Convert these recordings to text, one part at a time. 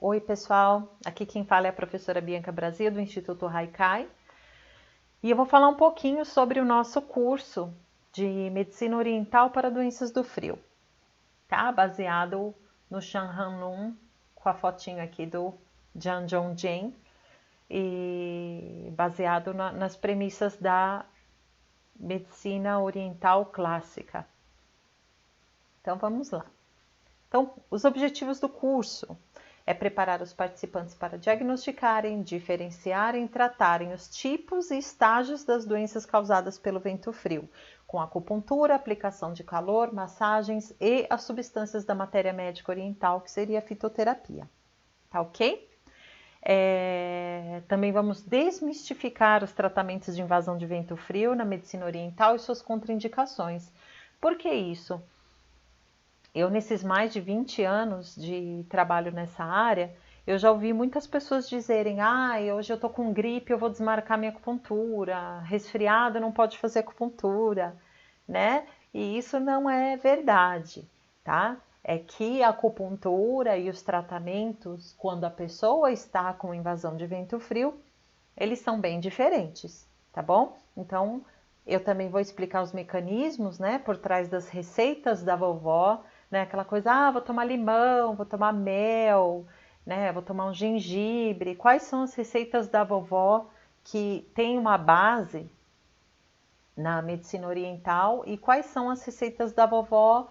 Oi, pessoal. Aqui quem fala é a professora Bianca Brasil, do Instituto Haikai. E eu vou falar um pouquinho sobre o nosso curso de Medicina Oriental para Doenças do Frio, tá? Baseado no Shan Han Lun, com a fotinho aqui do Jan Zhongjian, e baseado nas premissas da Medicina Oriental Clássica. Então, vamos lá. Então, os objetivos do curso é preparar os participantes para diagnosticarem, diferenciarem e tratarem os tipos e estágios das doenças causadas pelo vento frio, com acupuntura, aplicação de calor, massagens e as substâncias da matéria médica oriental, que seria a fitoterapia. Tá ok? Também vamos desmistificar os tratamentos de invasão de vento frio na medicina oriental e suas contraindicações. Por que isso? Eu, nesses mais de 20 anos de trabalho nessa área, eu já ouvi muitas pessoas dizerem: hoje eu tô com gripe, eu vou desmarcar minha acupuntura, resfriado não pode fazer acupuntura, né? E isso não é verdade, tá? É que a acupuntura e os tratamentos, quando a pessoa está com invasão de vento frio, eles são bem diferentes, tá bom? Então, eu também vou explicar os mecanismos, né, por trás das receitas da vovó, né, aquela coisa, vou tomar limão, vou tomar mel, né, vou tomar um gengibre. Quais são as receitas da vovó que tem uma base na medicina oriental e quais são as receitas da vovó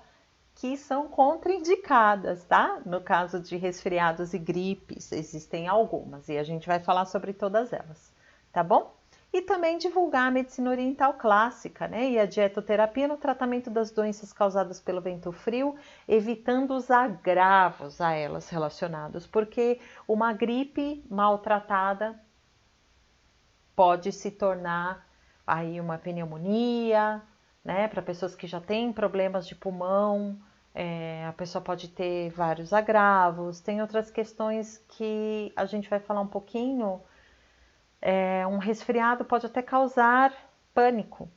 que são contraindicadas, tá? No caso de resfriados e gripes, existem algumas e a gente vai falar sobre todas elas, tá bom? E também divulgar a medicina oriental clássica, né? E a dietoterapia no tratamento das doenças causadas pelo vento frio, evitando os agravos a elas relacionados, porque uma gripe maltratada pode se tornar aí uma pneumonia, né? Para pessoas que já têm problemas de pulmão, a pessoa pode ter vários agravos. Tem outras questões que a gente vai falar um pouquinho. Um resfriado pode até causar pânico,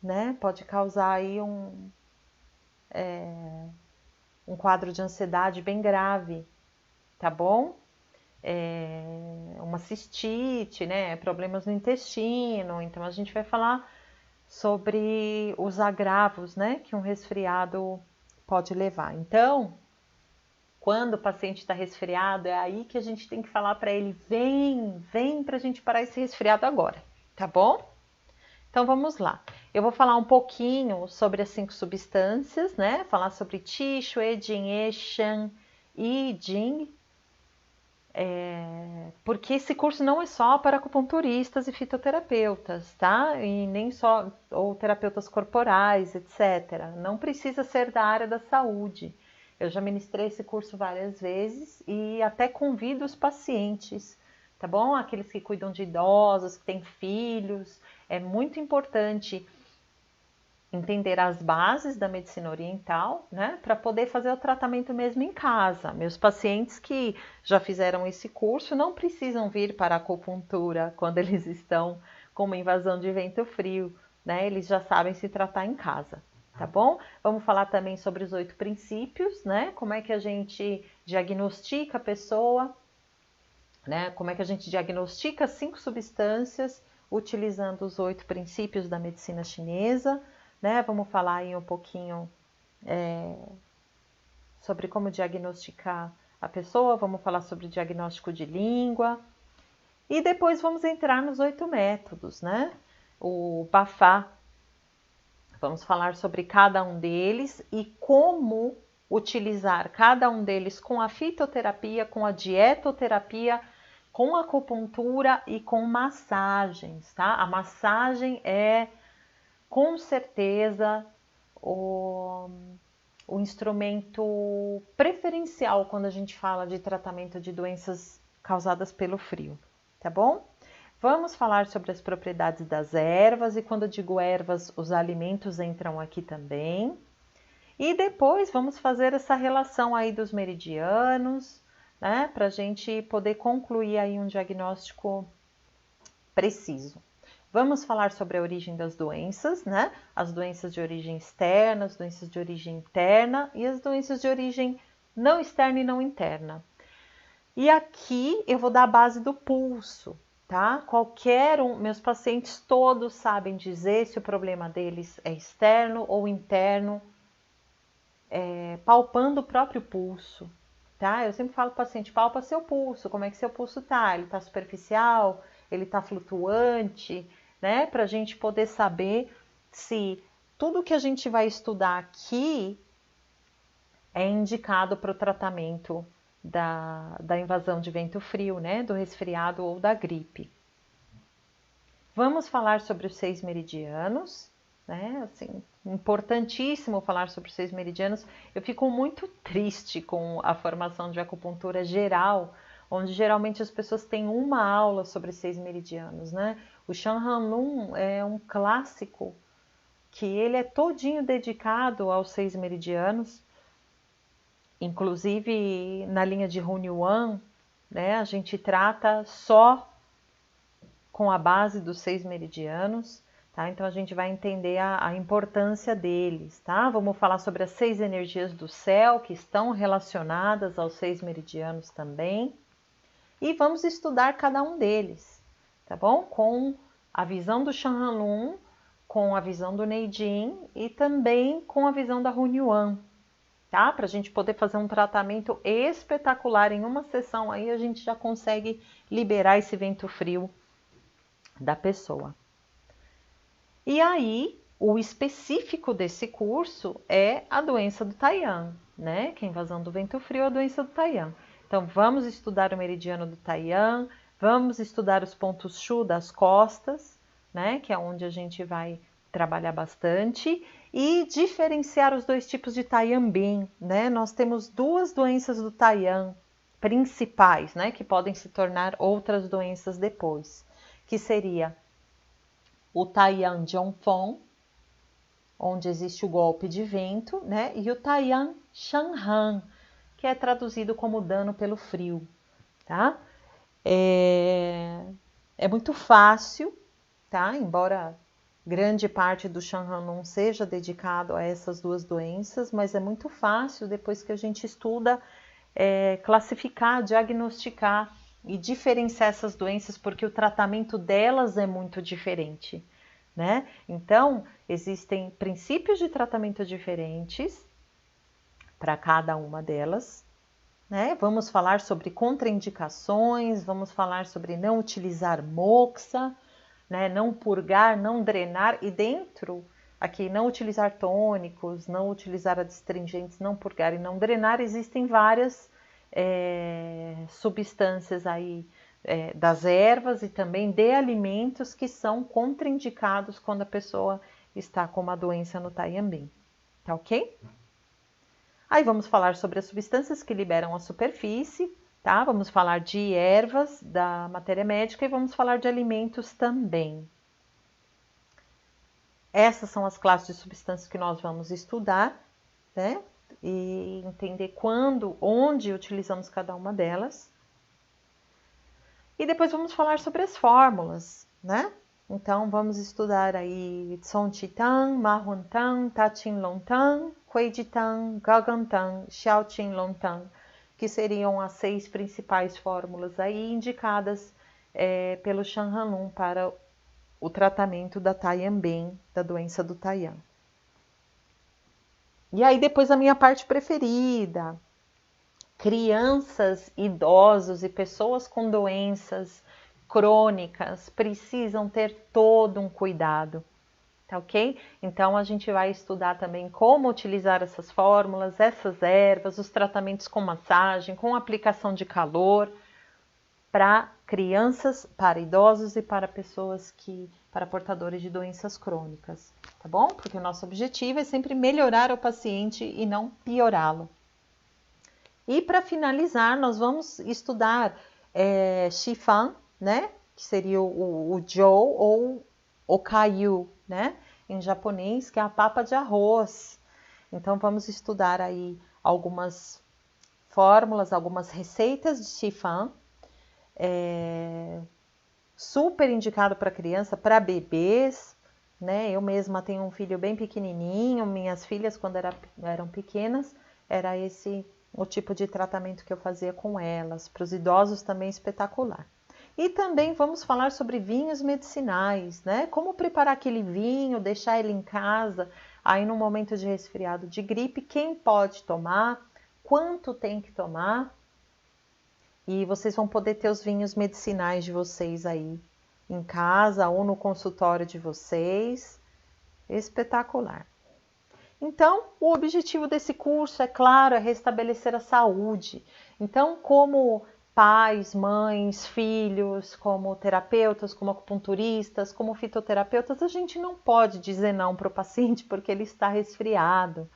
né? Pode causar aí um quadro de ansiedade bem grave, tá bom? Uma cistite, né? Problemas no intestino. Então a gente vai falar sobre os agravos, né? Que um resfriado pode levar. Então, quando o paciente está resfriado, é aí que a gente tem que falar para ele: vem para a gente parar esse resfriado agora, tá bom? Então vamos lá. Eu vou falar um pouquinho sobre as 5 substâncias, né? Falar sobre Qi, Shui, Jing, He, Shan e Jing. Porque esse curso não é só para acupunturistas e fitoterapeutas, tá? E nem só, ou terapeutas corporais, etc. Não precisa ser da área da saúde. Eu já ministrei esse curso várias vezes e até convido os pacientes, tá bom? Aqueles que cuidam de idosos, que têm filhos. É muito importante entender as bases da medicina oriental, né, para poder fazer o tratamento mesmo em casa. Meus pacientes que já fizeram esse curso não precisam vir para a acupuntura quando eles estão com uma invasão de vento frio, né? Eles já sabem se tratar em casa, tá bom? Vamos falar também sobre os 8 princípios, né? Como é que a gente diagnostica a pessoa, né? Como é que a gente diagnostica 5 substâncias utilizando os 8 princípios da medicina chinesa, né? Vamos falar aí um pouquinho sobre como diagnosticar a pessoa, vamos falar sobre diagnóstico de língua e depois vamos entrar nos 8 métodos, né? O Bafá, vamos falar sobre cada um deles e como utilizar cada um deles com a fitoterapia, com a dietoterapia, com a acupuntura e com massagens, tá? A massagem é com certeza o instrumento preferencial quando a gente fala de tratamento de doenças causadas pelo frio, tá bom? Vamos falar sobre as propriedades das ervas e quando eu digo ervas, os alimentos entram aqui também. E depois vamos fazer essa relação aí dos meridianos, né? Para a gente poder concluir aí um diagnóstico preciso. Vamos falar sobre a origem das doenças, né? As doenças de origem externa, as doenças de origem interna e as doenças de origem não externa e não interna. E aqui eu vou dar a base do pulso, tá? Qualquer um, meus pacientes todos sabem dizer se o problema deles é externo ou interno, palpando o próprio pulso, tá? Eu sempre falo para o paciente, palpa seu pulso, como é que seu pulso tá? Ele tá superficial? Ele tá flutuante? Né? Para a gente poder saber se tudo que a gente vai estudar aqui é indicado para o tratamento da invasão de vento frio, né? Do resfriado ou da gripe. Vamos falar sobre os 6 meridianos, né? Assim, importantíssimo falar sobre os 6 meridianos. Eu fico muito triste com a formação de acupuntura geral, onde geralmente as pessoas têm uma aula sobre 6 meridianos, né? O Shan Han Lun é um clássico que ele é todinho dedicado aos 6 meridianos. Inclusive na linha de Hunyuan, né? A gente trata só com a base dos 6 meridianos, tá? Então a gente vai entender a importância deles, tá? Vamos falar sobre as 6 energias do céu que estão relacionadas aos 6 meridianos também. E vamos estudar cada um deles, tá bom? Com a visão do Shan Han Lun, com a visão do Neijing e também com a visão da Hunyuan, tá? Para a gente poder fazer um tratamento espetacular em uma sessão, aí a gente já consegue liberar esse vento frio da pessoa. E aí, o específico desse curso é a doença do Taiyan, né? Que é a invasão do vento frio é a doença do Taiyan. Então, vamos estudar o meridiano do Taiyan, vamos estudar os pontos Shu das costas, né? Que é onde a gente vai trabalhar bastante, e diferenciar os dois tipos de Taiyan Bin, né? Nós temos duas doenças do Taiyan principais, né? Que podem se tornar outras doenças depois, que seria o Taiyan Zhongfeng, onde existe o golpe de vento, né? E o Taiyan Shanhan, que é traduzido como dano pelo frio, tá? É muito fácil, tá? Embora grande parte do Shanhan não seja dedicado a essas duas doenças, mas é muito fácil, depois que a gente estuda, classificar, diagnosticar e diferenciar essas doenças, porque o tratamento delas é muito diferente, né? Então, existem princípios de tratamento diferentes para cada uma delas, né? Vamos falar sobre contraindicações, vamos falar sobre não utilizar moxa, né? Não purgar, não drenar, e dentro aqui não utilizar tônicos, não utilizar adstringentes, não purgar e não drenar. Existem várias substâncias aí das ervas e também de alimentos que são contraindicados quando a pessoa está com uma doença no Taiyan Bin, tá ok? Aí vamos falar sobre as substâncias que liberam a superfície, tá? Vamos falar de ervas, da matéria médica, e vamos falar de alimentos também. Essas são as classes de substâncias que nós vamos estudar, né? E entender quando, onde utilizamos cada uma delas. E depois vamos falar sobre as fórmulas, né? Então vamos estudar aí Tsongchitang, Mahuntang, Tachinlongtang, Kueijitang, Gagantang, Xiaoqinlongtang, que seriam as 6 principais fórmulas aí indicadas pelo Shan Han Lun para o tratamento da Taiyan Bin, da doença do Taiyan. E aí depois a minha parte preferida, crianças, idosos e pessoas com doenças crônicas precisam ter todo um cuidado, tá ok? Então a gente vai estudar também como utilizar essas fórmulas, essas ervas, os tratamentos com massagem, com aplicação de calor para crianças, para idosos e para pessoas para portadores de doenças crônicas, tá bom? Porque o nosso objetivo é sempre melhorar o paciente e não piorá-lo. E para finalizar, nós vamos estudar Shifan, né? Que seria o Jou ou o Kayu, né? Em japonês, que é a papa de arroz. Então, vamos estudar aí algumas fórmulas, algumas receitas de Shifan. Super indicado para criança, para bebês, né? Eu mesma tenho um filho bem pequenininho, minhas filhas, quando eram pequenas, era esse o tipo de tratamento que eu fazia com elas. Para os idosos também espetacular. E também vamos falar sobre vinhos medicinais, né? Como preparar aquele vinho, deixar ele em casa, aí no momento de resfriado de gripe, quem pode tomar, quanto tem que tomar. E vocês vão poder ter os vinhos medicinais de vocês aí em casa ou no consultório de vocês. Espetacular. Então, o objetivo desse curso, é claro, é restabelecer a saúde. Então, como pais, mães, filhos, como terapeutas, como acupunturistas, como fitoterapeutas, a gente não pode dizer não para o paciente porque ele está resfriado,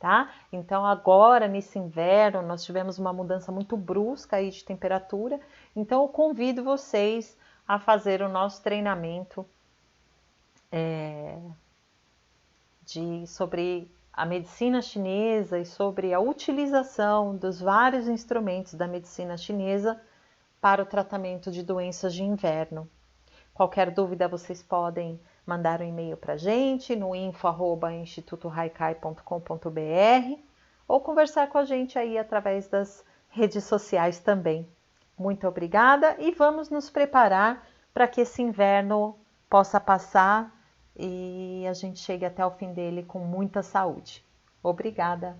tá? Então, agora, nesse inverno, nós tivemos uma mudança muito brusca aí de temperatura, então eu convido vocês a fazer o nosso treinamento sobre a medicina chinesa e sobre a utilização dos vários instrumentos da medicina chinesa para o tratamento de doenças de inverno. Qualquer dúvida vocês podem mandar um e-mail para a gente no info@institutohaikai.com.br ou conversar com a gente aí através das redes sociais também. Muito obrigada e vamos nos preparar para que esse inverno possa passar e a gente chegue até o fim dele com muita saúde. Obrigada!